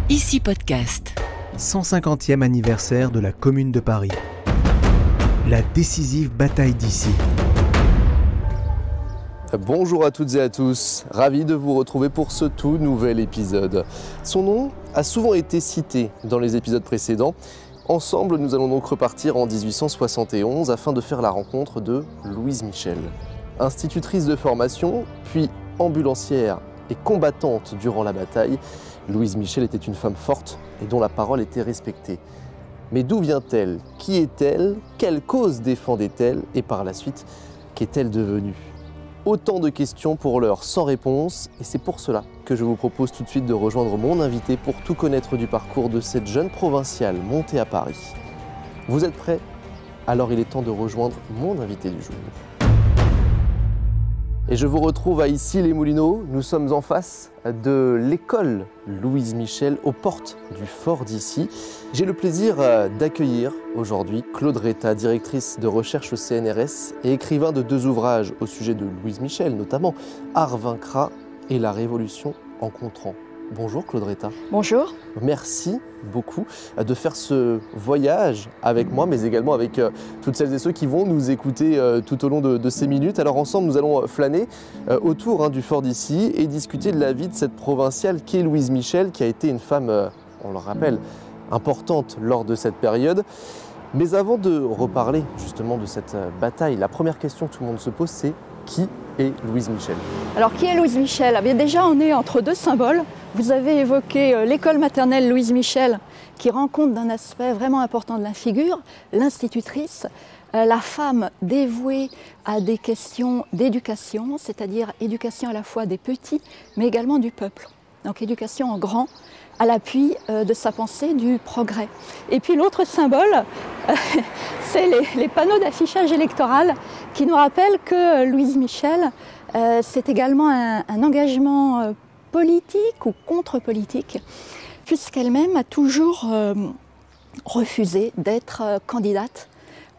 Ici Podcast. 150e anniversaire de la Commune de Paris. La décisive bataille d'Issy. Bonjour à toutes et à tous, ravi de vous retrouver pour ce tout nouvel épisode. Son nom a souvent été cité dans les épisodes précédents. Ensemble, nous allons donc repartir en 1871 afin de faire la rencontre de Louise Michel. Institutrice de formation, puis ambulancière et combattante durant la bataille, Louise Michel était une femme forte et dont la parole était respectée. Mais d'où vient-elle? Qui est-elle? Quelle cause défendait-elle? Et par la suite, qu'est-elle devenue? Autant de questions pour l'heure sans réponse, et c'est pour cela que je vous propose tout de suite de rejoindre mon invité pour tout connaître du parcours de cette jeune provinciale montée à Paris. Vous êtes prêts? Alors il est temps de rejoindre mon invité du jour. Et je vous retrouve à Issy-les-Moulineaux. Nous sommes en face de l'école Louise Michel, aux portes du fort d'Issy. J'ai le plaisir d'accueillir aujourd'hui Claude Retta, directrice de recherche au CNRS et écrivain de 2 ouvrages au sujet de Louise Michel, notamment Art vaincra et La Révolution en Contran. Bonjour Claude Retta. Bonjour. Merci beaucoup de faire ce voyage avec moi, mais également avec toutes celles et ceux qui vont nous écouter tout au long de ces minutes. Alors ensemble, nous allons flâner autour du fort d'Issy et discuter de la vie de cette provinciale qu'est Louise Michel, qui a été une femme, on le rappelle, importante lors de cette période. Mais avant de reparler justement de cette bataille, la première question que tout le monde se pose, c'est qui est Louise Michel? Alors, qui est Louise Michel? Eh bien, déjà, on est entre 2 symboles. Vous avez évoqué l'école maternelle Louise Michel, qui rend compte d'un aspect vraiment important de la figure, l'institutrice, la femme dévouée à des questions d'éducation, c'est-à-dire éducation à la fois des petits, mais également du peuple. Donc, éducation en grand, à l'appui de sa pensée du progrès. Et puis l'autre symbole, c'est les panneaux d'affichage électoral qui nous rappellent que Louise Michel, c'est également un engagement politique ou contre-politique, puisqu'elle-même a toujours refusé d'être candidate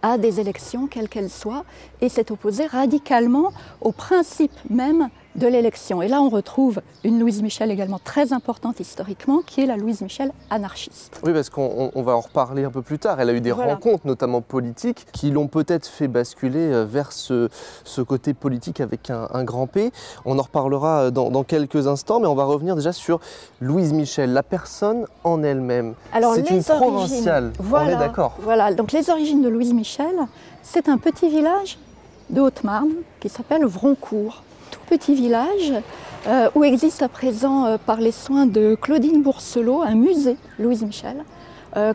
à des élections, quelles qu'elles soient, et s'est opposée radicalement au principe même de l'élection. Et là, on retrouve une Louise Michel également très importante historiquement, qui est la Louise Michel anarchiste. Oui, parce qu'on va en reparler un peu plus tard. Elle a eu des rencontres, notamment politiques, qui l'ont peut-être fait basculer vers ce côté politique avec un grand P. On en reparlera dans quelques instants, mais on va revenir déjà sur Louise Michel, la personne en elle-même. C'est une provinciale, on est d'accord. Voilà, donc les origines de Louise Michel, c'est un petit village de Haute-Marne qui s'appelle Vroncourt. Tout petit village où existe à présent, par les soins de Claudine Bourselot, un musée Louise Michel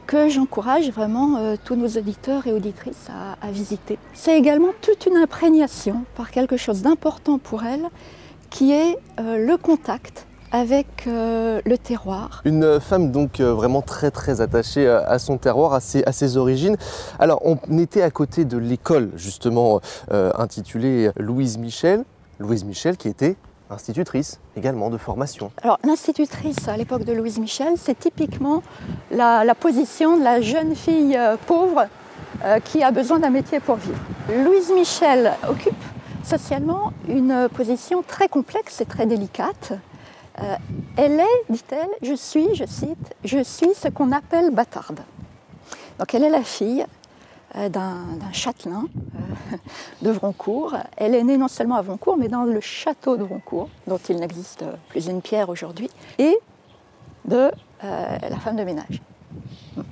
que j'encourage vraiment tous nos auditeurs et auditrices à visiter. C'est également toute une imprégnation par quelque chose d'important pour elle qui est le contact avec le terroir. Une femme donc vraiment très attachée à son terroir, à ses origines. Alors on était à côté de l'école justement intitulée Louise Michel. Louise Michel qui était institutrice également de formation. Alors l'institutrice à l'époque de Louise Michel, c'est typiquement la position de la jeune fille pauvre qui a besoin d'un métier pour vivre. Louise Michel occupe socialement une position très complexe et très délicate. Elle est, dit-elle, je cite, je suis ce qu'on appelle bâtarde. Donc elle est la fille d'un châtelain de Vroncourt. Elle est née non seulement à Vroncourt, mais dans le château de Vroncourt, dont il n'existe plus une pierre aujourd'hui, et de la femme de ménage,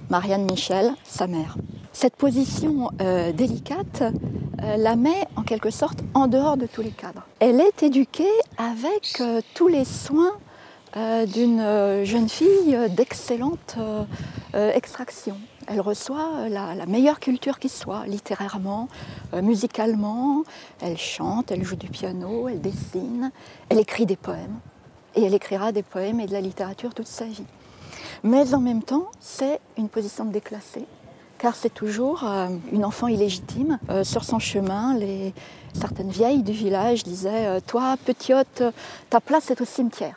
Marianne Michel, sa mère. Cette position délicate la met en quelque sorte en dehors de tous les cadres. Elle est éduquée avec tous les soins d'une jeune fille d'excellente extraction. Elle reçoit la meilleure culture qui soit, littérairement, musicalement. Elle chante, elle joue du piano, elle dessine, elle écrit des poèmes. Et elle écrira des poèmes et de la littérature toute sa vie. Mais en même temps, c'est une position de déclassée, car c'est toujours une enfant illégitime. Sur son chemin, certaines vieilles du village disaient « Toi, petite, ta place est au cimetière ».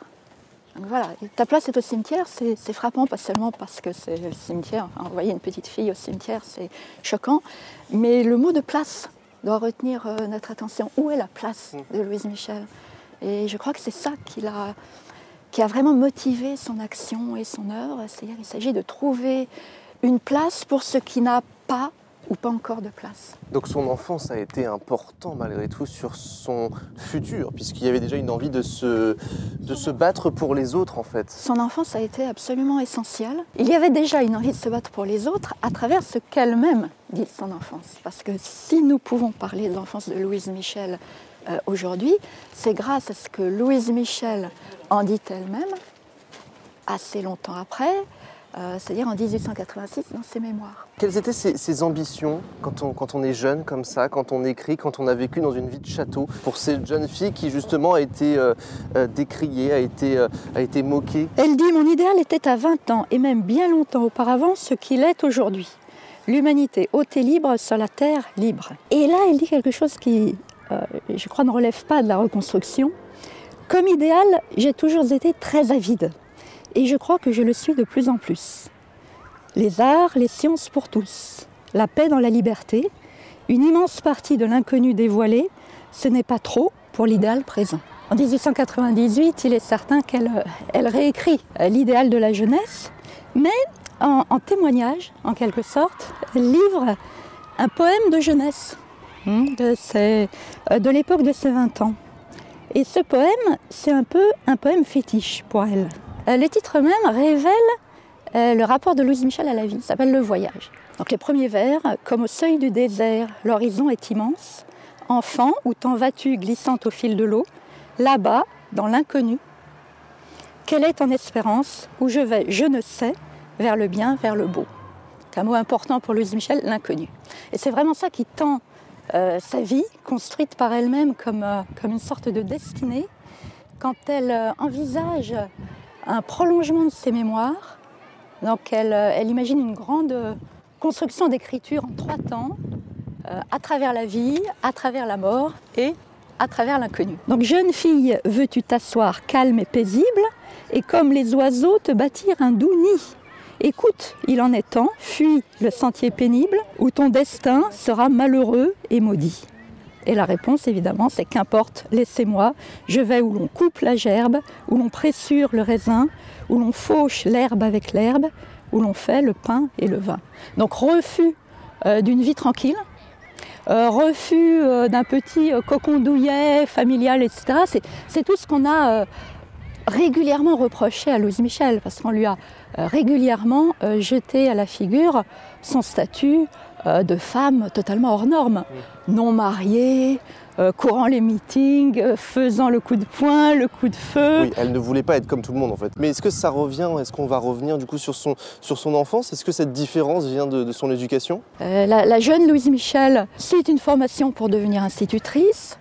Donc voilà, ta place est au cimetière, c'est frappant, pas seulement parce que c'est le cimetière, enfin, envoyer une petite fille au cimetière, c'est choquant, mais le mot de place doit retenir notre attention. Où est la place de Louise Michel? Et je crois que c'est ça qui qui a vraiment motivé son action et son œuvre. C'est-à-dire qu'il s'agit de trouver une place pour ce qui n'a pas ou pas encore de place. Donc son enfance a été important malgré tout sur son futur, puisqu'il y avait déjà une envie de se battre pour les autres en fait. Son enfance a été absolument essentielle. Il y avait déjà une envie de se battre pour les autres à travers ce qu'elle-même dit de son enfance. Parce que si nous pouvons parler de l'enfance de Louise Michel aujourd'hui, c'est grâce à ce que Louise Michel en dit elle-même, assez longtemps après, c'est-à-dire en 1886 dans ses mémoires. Quelles étaient ses ambitions quand on est jeune comme ça, quand on écrit, quand on a vécu dans une vie de château, pour cette jeune fille qui justement a été décriée, a été moquée? Elle dit « Mon idéal était à 20 ans et même bien longtemps auparavant ce qu'il est aujourd'hui. L'humanité haute et libre sur la terre libre. » Et là, elle dit quelque chose qui, je crois, ne relève pas de la reconstruction. « Comme idéal, j'ai toujours été très avide. Et je crois que je le suis de plus en plus. Les arts, les sciences pour tous, la paix dans la liberté, une immense partie de l'inconnu dévoilé, ce n'est pas trop pour l'idéal présent. » En 1898, il est certain qu'elle réécrit l'idéal de la jeunesse, mais en témoignage, en quelque sorte, elle livre un poème de jeunesse de l'époque de ses 20 ans. Et ce poème, c'est un peu un poème fétiche pour elle. Le titre même révèle le rapport de Louise Michel à la vie, ça s'appelle Le Voyage. Donc les premiers vers, comme au seuil du désert, l'horizon est immense. Enfant, où t'en vas-tu glissant au fil de l'eau, là-bas, dans l'inconnu. Quelle est ton espérance, où je vais, je ne sais, vers le bien, vers le beau. C'est un mot important pour Louise Michel, l'inconnu. Et c'est vraiment ça qui tend sa vie, construite par elle-même comme une sorte de destinée, quand elle envisage un prolongement de ses mémoires. Donc elle imagine une grande construction d'écriture en 3 temps, à travers la vie, à travers la mort et à travers l'inconnu. Donc jeune fille, veux-tu t'asseoir calme et paisible et comme les oiseaux te bâtir un doux nid? Écoute, il en est temps, fuis le sentier pénible où ton destin sera malheureux et maudit. Et la réponse, évidemment, c'est qu'importe, laissez-moi, je vais où l'on coupe la gerbe, où l'on pressure le raisin, où l'on fauche l'herbe avec l'herbe, où l'on fait le pain et le vin. Donc refus d'une vie tranquille, refus d'un petit cocon douillet familial, etc. C'est tout ce qu'on a régulièrement reproché à Louise Michel, parce qu'on lui a régulièrement jeté à la figure son statut de femme totalement hors norme, non mariée, courant les meetings, faisant le coup de poing, le coup de feu. Oui, elle ne voulait pas être comme tout le monde en fait. Mais est-ce que ça revient, est-ce qu'on va revenir du coup sur son enfance? Est-ce que cette différence vient de son éducation? La jeune Louise Michel suit une formation pour devenir institutrice,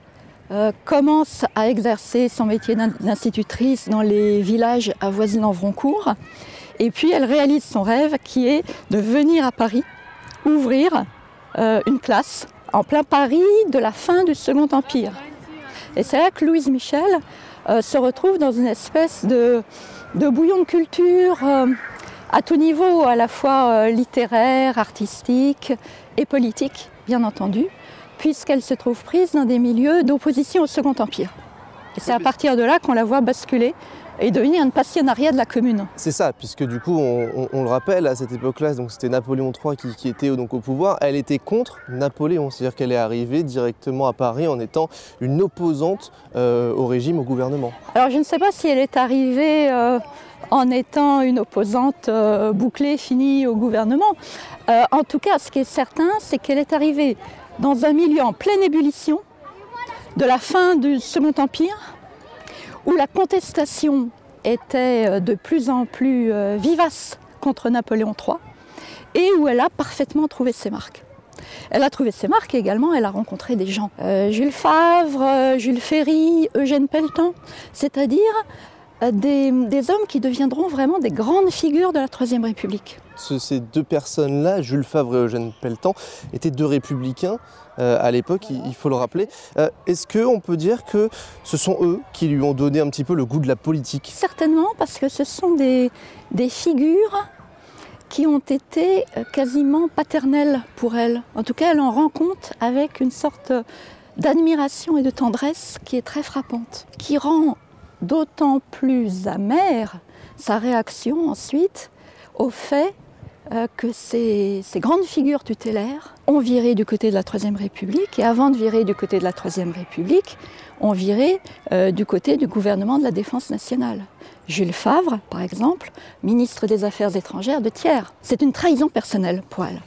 commence à exercer son métier d'institutrice dans les villages avoisinant Vroncourt, et puis elle réalise son rêve qui est de venir à Paris, ouvrir une classe en plein Paris de la fin du Second Empire. Et c'est là que Louise Michel se retrouve dans une espèce de bouillon de culture à tout niveau, à la fois littéraire, artistique et politique, bien entendu, puisqu'elle se trouve prise dans des milieux d'opposition au Second Empire. Et c'est à partir de là qu'on la voit basculer et devenir une passionnariat de la commune. C'est ça, puisque du coup, on le rappelle, à cette époque-là, donc c'était Napoléon III qui était donc au pouvoir, elle était contre Napoléon, c'est-à-dire qu'elle est arrivée directement à Paris en étant une opposante au régime, au gouvernement. Alors je ne sais pas si elle est arrivée en étant une opposante bouclée, finie au gouvernement. En tout cas, ce qui est certain, c'est qu'elle est arrivée dans un milieu en pleine ébullition de la fin du Second Empire, où la contestation était de plus en plus vivace contre Napoléon III et où elle a parfaitement trouvé ses marques. Elle a trouvé ses marques et également elle a rencontré des gens. Jules Favre, Jules Ferry, Eugène Pelletan, c'est-à-dire des hommes qui deviendront vraiment des grandes figures de la Troisième République. Ces deux personnes-là, Jules Favre et Eugène Pelletan, étaient deux républicains à l'époque, il faut le rappeler. Est-ce qu'on peut dire que ce sont eux qui lui ont donné un petit peu le goût de la politique? Certainement, parce que ce sont des figures qui ont été quasiment paternelles pour elle. En tout cas, elle en rend compte avec une sorte d'admiration et de tendresse qui est très frappante, qui rend d'autant plus amère sa réaction ensuite au fait que ces grandes figures tutélaires ont viré du côté de la Troisième République, et avant de virer du côté de la Troisième République, ont viré du côté du gouvernement de la Défense nationale. Jules Favre, par exemple, ministre des Affaires étrangères de Thiers. C'est une trahison personnelle pour elle.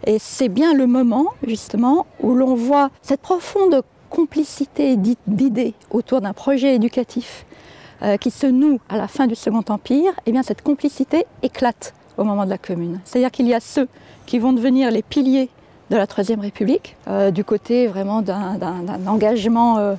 Et c'est bien le moment, justement, où l'on voit cette profonde complicité d'idées autour d'un projet éducatif qui se noue à la fin du Second Empire. Et bien cette complicité éclate au moment de la Commune. C'est-à-dire qu'il y a ceux qui vont devenir les piliers de la Troisième République, du côté vraiment d'un engagement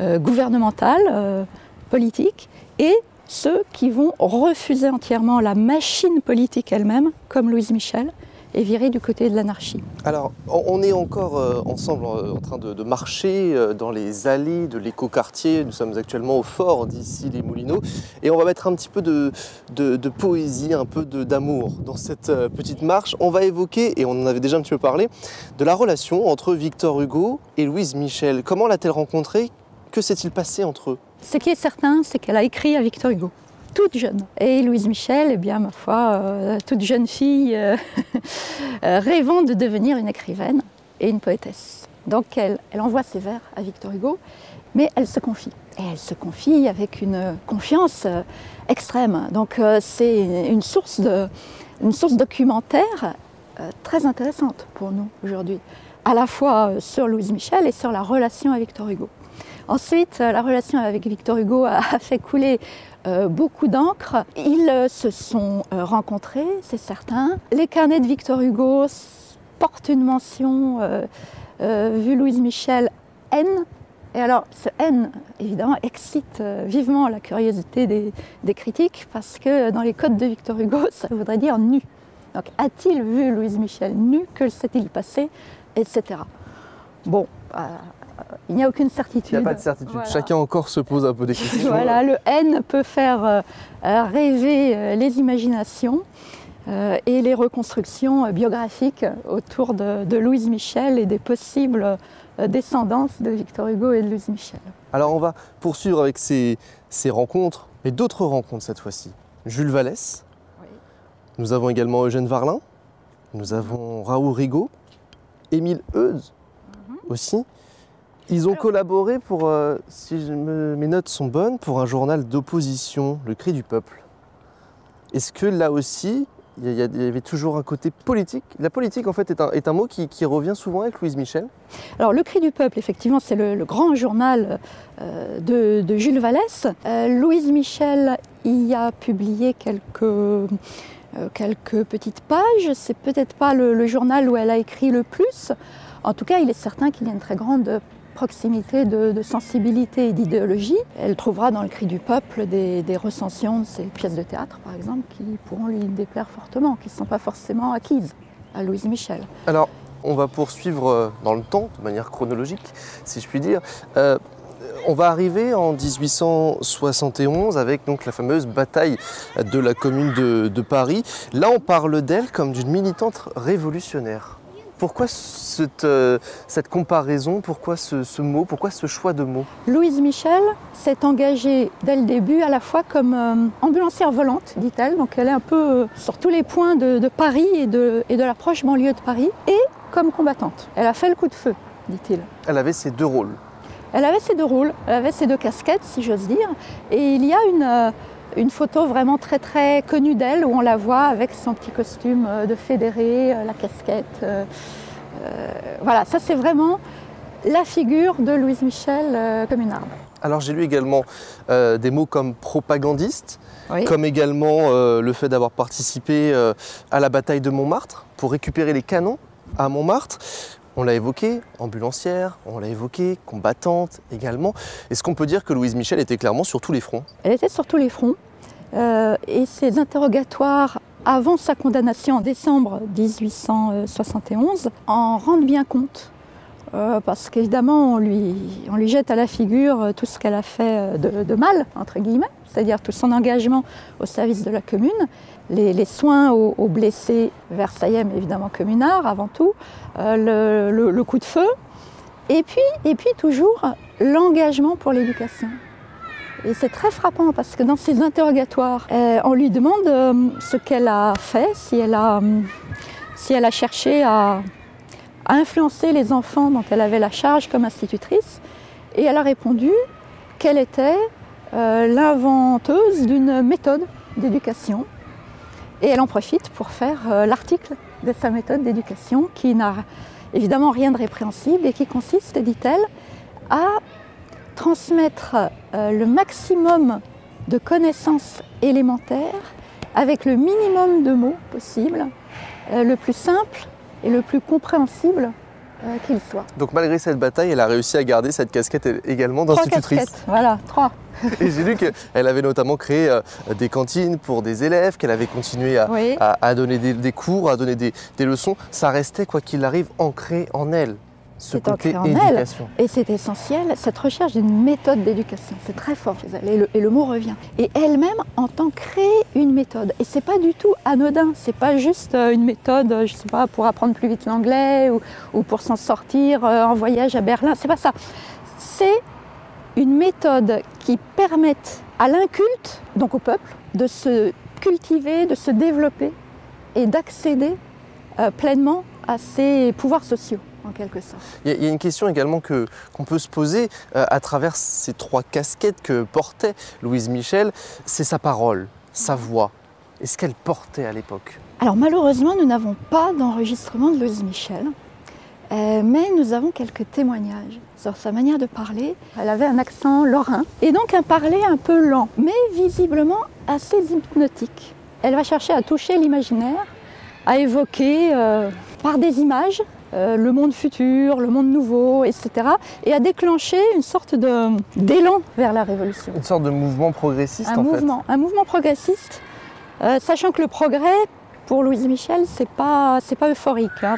gouvernemental, politique, et ceux qui vont refuser entièrement la machine politique elle-même, comme Louise Michel, et virer du côté de l'anarchie. Alors, on est encore ensemble en train de marcher dans les allées de l'écoquartier. Nous sommes actuellement au fort d'Issy-les-Moulineaux et on va mettre un petit peu de poésie, un peu d'amour dans cette petite marche. On va évoquer, et on en avait déjà un petit peu parlé, de la relation entre Victor Hugo et Louise Michel. Comment l'a-t-elle rencontré? Que s'est-il passé entre eux? Ce qui est certain, c'est qu'elle a écrit à Victor Hugo, toute jeune. Et Louise Michel, eh bien, ma foi, toute jeune fille rêvant de devenir une écrivaine et une poétesse. Donc elle envoie ses vers à Victor Hugo, mais elle se confie. Et elle se confie avec une confiance extrême. Donc c'est une source documentaire très intéressante pour nous aujourd'hui, à la fois sur Louise Michel et sur la relation avec Victor Hugo. Ensuite, la relation avec Victor Hugo a fait couler beaucoup d'encre. Ils se sont rencontrés, c'est certain. Les carnets de Victor Hugo portent une mention, vu Louise Michel, haine. Et alors, ce haine, évidemment, excite vivement la curiosité des critiques, parce que dans les codes de Victor Hugo, ça voudrait dire nu. Donc, a-t-il vu Louise Michel nue? Que s'est-il passé? Etc. Bon. Il n'y a aucune certitude. Il n'y a pas de certitude. Voilà. Chacun encore se pose un peu des questions. Voilà, le haine peut faire rêver les imaginations et les reconstructions biographiques autour de Louise Michel et des possibles descendances de Victor Hugo et de Louise Michel. Alors on va poursuivre avec ces rencontres, mais d'autres rencontres cette fois-ci. Jules Vallès, oui. Nous avons également Eugène Varlin, nous avons Raoul Rigaud, Émile Eudes aussi. Ils ont collaboré pour, si mes notes sont bonnes, pour un journal d'opposition, Le Cri du Peuple. Est-ce que là aussi, il y avait toujours un côté politique? La politique, en fait, est un mot qui revient souvent avec Louise Michel. Alors, Le Cri du Peuple, effectivement, c'est le grand journal de Jules Vallès. Louise Michel y a publié quelques petites pages. C'est peut-être pas le journal où elle a écrit le plus. En tout cas, il est certain qu'il y a une très grande proximité de sensibilité et d'idéologie. Elle trouvera dans Le Cri du Peuple des recensions de ses pièces de théâtre, par exemple, qui pourront lui déplaire fortement, qui ne sont pas forcément acquises à Louise Michel. Alors, on va poursuivre dans le temps, de manière chronologique, si je puis dire. On va arriver en 1871 avec donc la fameuse bataille de la Commune de Paris. Là, on parle d'elle comme d'une militante révolutionnaire. Pourquoi cette comparaison? Pourquoi ce mot? Pourquoi ce choix de mots? Louise Michel s'est engagée dès le début à la fois comme ambulancière volante, dit-elle. Donc elle est un peu sur tous les points de Paris et de la proche banlieue de Paris, et comme combattante. Elle a fait le coup de feu, dit-il. Elle avait ses deux rôles. Elle avait ses deux rôles, elle avait ses deux casquettes, si j'ose dire. Et il y a une photo vraiment très très connue d'elle où on la voit avec son petit costume de fédéré, la casquette. Voilà, ça c'est vraiment la figure de Louise Michel communarde. Alors j'ai lu également des mots comme propagandiste, oui. Comme également le fait d'avoir participé à la bataille de Montmartre pour récupérer les canons à Montmartre. On l'a évoqué, ambulancière, on l'a évoqué, combattante également. Est-ce qu'on peut dire que Louise Michel était clairement sur tous les fronts? Elle était sur tous les fronts. Et ses interrogatoires avant sa condamnation en décembre 1871 en rendent bien compte. Parce qu'évidemment, on lui jette à la figure tout ce qu'elle a fait de mal, entre guillemets, c'est-à-dire tout son engagement au service de la commune, les soins aux blessés versaillais, mais évidemment communards avant tout, le coup de feu, et puis toujours l'engagement pour l'éducation. Et c'est très frappant parce que dans ses interrogatoires, on lui demande ce qu'elle a fait, si elle a cherché à influencer les enfants dont elle avait la charge comme institutrice. Et elle a répondu qu'elle était l'inventeuse d'une méthode d'éducation. Et elle en profite pour faire l'article de sa méthode d'éducation qui n'a évidemment rien de répréhensible et qui consiste, dit-elle, à transmettre le maximum de connaissances élémentaires avec le minimum de mots possible, le plus simple et le plus compréhensible qu'il soit. Donc malgré cette bataille, elle a réussi à garder cette casquette également d'institutrice. 3 casquettes, voilà, 3. Et j'ai lu qu'elle avait notamment créé des cantines pour des élèves, qu'elle avait continué à donner des cours, à donner des leçons. Ça restait, quoi qu'il arrive, ancré en elle. Ce côté éducation. Et c'est essentiel, cette recherche d'une méthode d'éducation, c'est très fort chez elle, et le mot revient. Et elle-même entend créer une méthode. Et c'est pas du tout anodin, c'est pas juste une méthode, je sais pas, pour apprendre plus vite l'anglais ou pour s'en sortir en voyage à Berlin, c'est pas ça. C'est une méthode qui permette à l'inculte, donc au peuple, de se cultiver, de se développer et d'accéder pleinement à ses pouvoirs sociaux. En quelque sorte. Il y a une question également qu'on peut se poser à travers ces 3 casquettes que portait Louise Michel, c'est sa parole, sa voix. Est-ce qu'elle portait à l'époque? Alors malheureusement, nous n'avons pas d'enregistrement de Louise Michel, mais nous avons quelques témoignages sur sa manière de parler. Elle avait un accent lorrain et donc un parler un peu lent, mais visiblement assez hypnotique. Elle va chercher à toucher l'imaginaire, à évoquer par des images le monde futur, le monde nouveau, etc. et à déclencher une sorte d'élan vers la révolution. Une sorte de mouvement progressiste en fait. Un mouvement progressiste, sachant que le progrès, pour Louise Michel, c'est pas euphorique. Hein,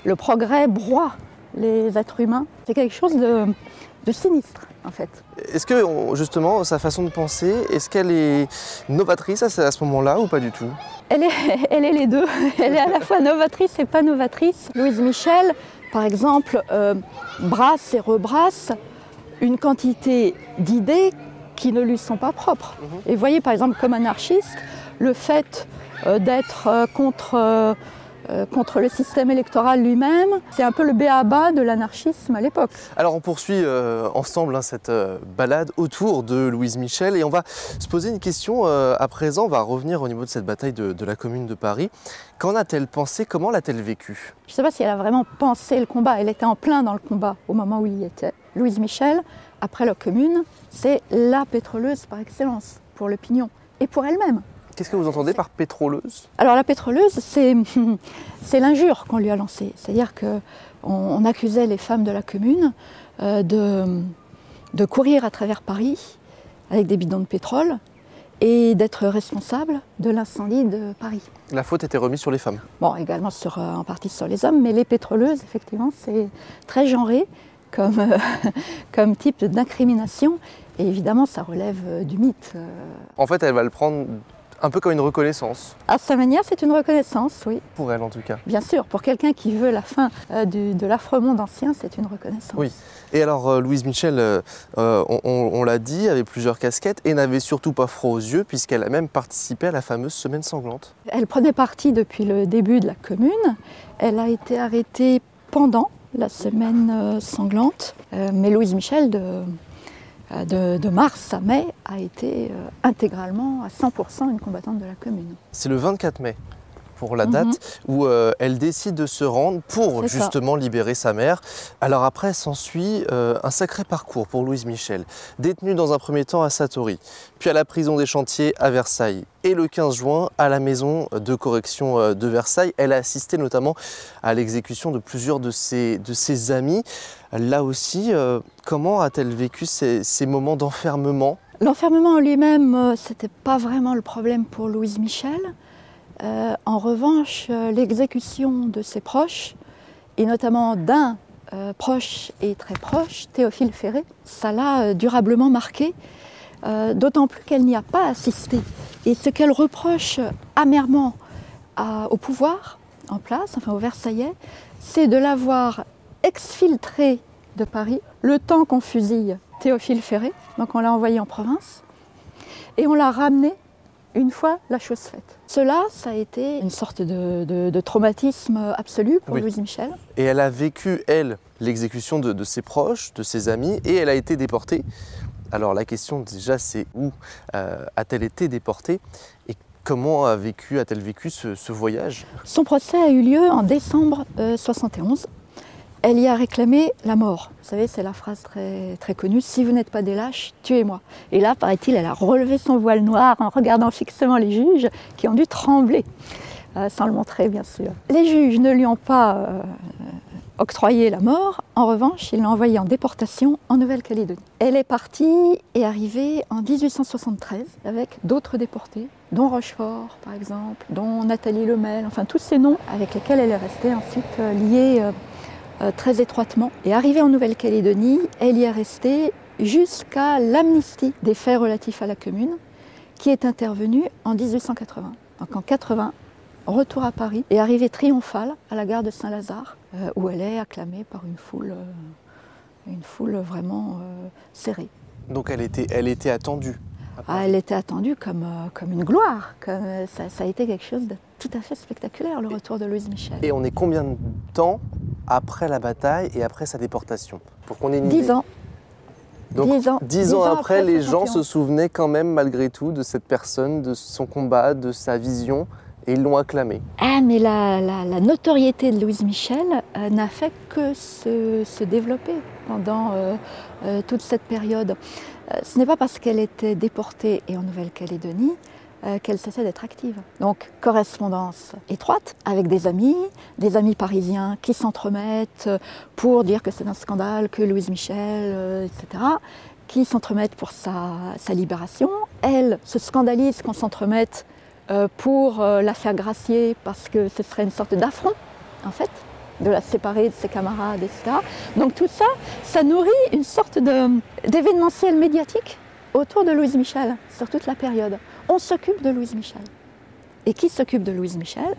le progrès broie les êtres humains. C'est quelque chose de sinistre en fait. Est-ce que justement sa façon de penser, est-ce qu'elle est novatrice à ce moment-là ou pas du tout? Elle est les deux. Elle est à la fois novatrice et pas novatrice. Louise Michel, par exemple, brasse et rebrasse une quantité d'idées qui ne lui sont pas propres. Et vous voyez, par exemple, comme anarchiste, le fait d'être contre le système électoral lui-même, c'est un peu le b.a.-ba de l'anarchisme à l'époque. Alors on poursuit ensemble cette balade autour de Louise Michel et on va se poser une question à présent, on va revenir au niveau de cette bataille de la Commune de Paris. Qu'en a-t-elle pensé, comment l'a-t-elle vécu? Je ne sais pas si elle a vraiment pensé le combat, elle était en plein dans le combat au moment où il y était. Louise Michel, après la Commune, c'est la pétroleuse par excellence pour l'opinion et pour elle-même. Qu'est-ce que vous entendez par pétroleuse? Alors la pétroleuse, c'est l'injure qu'on lui a lancée. C'est-à-dire qu'on accusait les femmes de la Commune de courir à travers Paris avec des bidons de pétrole et d'être responsables de l'incendie de Paris. La faute était remise sur les femmes? Bon, également en partie sur les hommes, mais les pétroleuses, effectivement, c'est très genré comme type d'incrimination. Et évidemment, ça relève du mythe. En fait, elle va le prendre un peu comme une reconnaissance. À sa manière, c'est une reconnaissance, oui. Pour elle, en tout cas. Bien sûr, pour quelqu'un qui veut la fin de l'affreux-monde ancien, c'est une reconnaissance. Oui. Et alors, Louise Michel, on l'a dit, avait plusieurs casquettes et n'avait surtout pas froid aux yeux, puisqu'elle a même participé à la fameuse Semaine sanglante. Elle prenait parti depuis le début de la Commune. Elle a été arrêtée pendant la Semaine sanglante. Mais Louise Michel, de mars à mai, a été intégralement à 100% une combattante de la Commune. C'est le 24 mai pour la date où elle décide de se rendre pour justement libérer sa mère. Alors après s'ensuit un sacré parcours pour Louise Michel, détenue dans un premier temps à Satory, puis à la prison des Chantiers à Versailles et le 15 juin à la maison de correction de Versailles. Elle a assisté notamment à l'exécution de plusieurs de ses amis. Là aussi, comment a-t-elle vécu ces moments d'enfermement? L'enfermement en lui-même, c'était pas vraiment le problème pour Louise Michel. En revanche, l'exécution de ses proches, et notamment d'un proche et très proche, Théophile Ferré, ça l'a durablement marqué, d'autant plus qu'elle n'y a pas assisté. Et ce qu'elle reproche amèrement au pouvoir en place, enfin aux Versaillais, c'est de l'avoir exfiltré de Paris le temps qu'on fusille Théophile Ferré. Donc on l'a envoyé en province et on l'a ramené une fois la chose faite. Cela, ça a été une sorte de traumatisme absolu pour Louise Michel. Et elle a vécu, elle, l'exécution de ses proches, de ses amis, et elle a été déportée. Alors la question déjà, c'est où a-t-elle été déportée et comment a-t-elle vécu ce voyage? Son procès a eu lieu en décembre 71. Elle y a réclamé la mort. Vous savez, c'est la phrase très, très connue, « Si vous n'êtes pas des lâches, tuez-moi ». Et là, paraît-il, elle a relevé son voile noir en regardant fixement les juges qui ont dû trembler, sans le montrer bien sûr. Les juges ne lui ont pas octroyé la mort, en revanche, ils l'ont envoyée en déportation en Nouvelle-Calédonie. Elle est partie et arrivée en 1873 avec d'autres déportés, dont Rochefort par exemple, dont Nathalie Lemel, enfin tous ces noms avec lesquels elle est restée ensuite liée très étroitement. Et arrivée en Nouvelle-Calédonie, elle y est restée jusqu'à l'amnistie des faits relatifs à la commune, qui est intervenue en 1880. Donc en 80, retour à Paris et arrivée triomphale à la gare de Saint-Lazare, où elle est acclamée par une foule vraiment serrée. Donc elle était attendue. Elle était attendue comme une gloire, ça a été quelque chose de tout à fait spectaculaire, le retour de Louise Michel. Et on est combien de temps après la bataille et après sa déportation? Pour qu'on ait une 10 ans. Donc 10 ans après, les gens 71. se souvenaient quand même malgré tout de cette personne, de son combat, de sa vision, et ils l'ont acclamée. Ah, mais la notoriété de Louise Michel n'a fait que se développer pendant toute cette période. Ce n'est pas parce qu'elle était déportée et en Nouvelle-Calédonie qu'elle cessait d'être active. Donc, correspondance étroite avec des amis parisiens qui s'entremettent pour dire que c'est un scandale, que Louise Michel, etc., qui s'entremettent pour sa libération. Elle se scandalise qu'on s'entremette pour la faire gracier parce que ce serait une sorte d'affront, en fait, de la séparer de ses camarades, etc. Donc tout ça, ça nourrit une sorte d'événementiel médiatique autour de Louise Michel, sur toute la période. On s'occupe de Louise Michel. Et qui s'occupe de Louise Michel?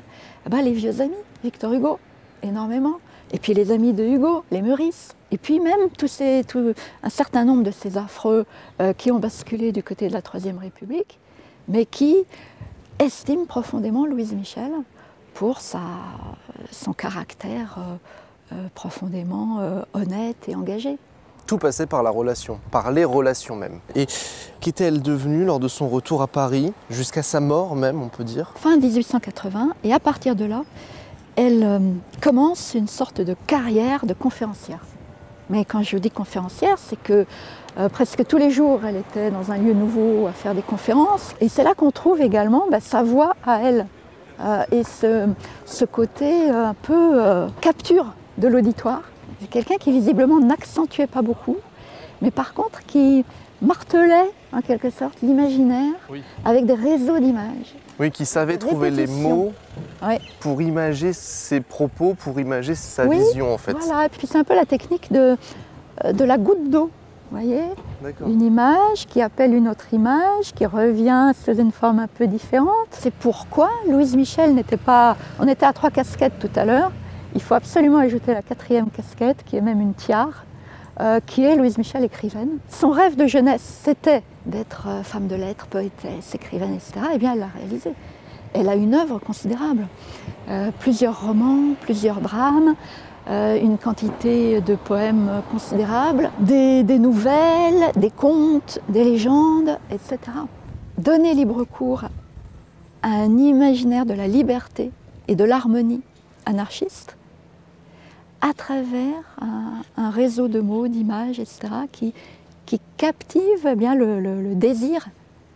Les vieux amis, Victor Hugo, énormément. Et puis les amis de Hugo, les Meurice. Et puis même un certain nombre de ces affreux qui ont basculé du côté de la Troisième République, mais qui estiment profondément Louise Michel pour son caractère profondément honnête et engagé. Tout passait par la relation, par les relations même. Et qu'était-elle devenue lors de son retour à Paris, jusqu'à sa mort même, on peut dire? Fin 1880, et à partir de là, elle commence une sorte de carrière de conférencière. Mais quand je dis conférencière, c'est que presque tous les jours, elle était dans un lieu nouveau à faire des conférences. Et c'est là qu'on trouve également sa voix à elle. Et ce côté un peu capture de l'auditoire. C'est quelqu'un qui visiblement n'accentuait pas beaucoup, mais par contre qui martelait en quelque sorte l'imaginaire avec des réseaux d'images. Oui, qui savait trouver les mots pour imager ses propos, pour imager sa vision en fait. Voilà, et puis c'est un peu la technique de la goutte d'eau. Vous voyez, une image qui appelle une autre image, qui revient sous une forme un peu différente. C'est pourquoi Louise Michel n'était pas... On était à 3 casquettes tout à l'heure. Il faut absolument ajouter la 4e casquette, qui est même une tiare, qui est Louise Michel écrivaine. Son rêve de jeunesse, c'était d'être femme de lettres, poétesse, écrivaine, etc. Eh bien, elle l'a réalisé. Elle a une œuvre considérable. Plusieurs romans, plusieurs drames, une quantité de poèmes considérables, des nouvelles, des contes, des légendes, etc. Donner libre cours à un imaginaire de la liberté et de l'harmonie anarchiste à travers un réseau de mots, d'images, etc. qui captive bien le désir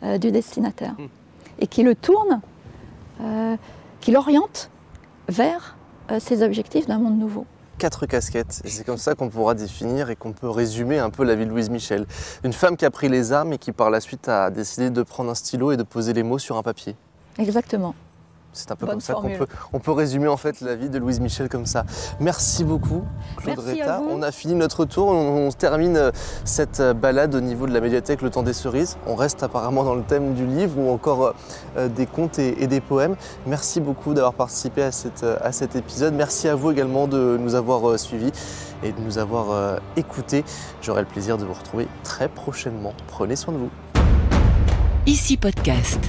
du destinataire et qui le tourne, qui l'oriente vers ses objectifs d'un monde nouveau. 4 casquettes, et c'est comme ça qu'on pourra définir et qu'on peut résumer un peu la vie de Louise Michel. Une femme qui a pris les armes et qui par la suite a décidé de prendre un stylo et de poser les mots sur un papier. Exactement. C'est un peu Bonne comme ça formule. qu'on peut résumer en fait la vie de Louise Michel comme ça. Merci beaucoup Claude Merci à Reta. vous. On a fini notre tour, on termine cette balade au niveau de la médiathèque Le Temps des Cerises. On reste apparemment dans le thème du livre ou encore des contes et des poèmes. Merci beaucoup d'avoir participé à cet épisode. Merci à vous également de nous avoir suivis et de nous avoir écoutés. J'aurai le plaisir de vous retrouver très prochainement. Prenez soin de vous. Ici Podcast.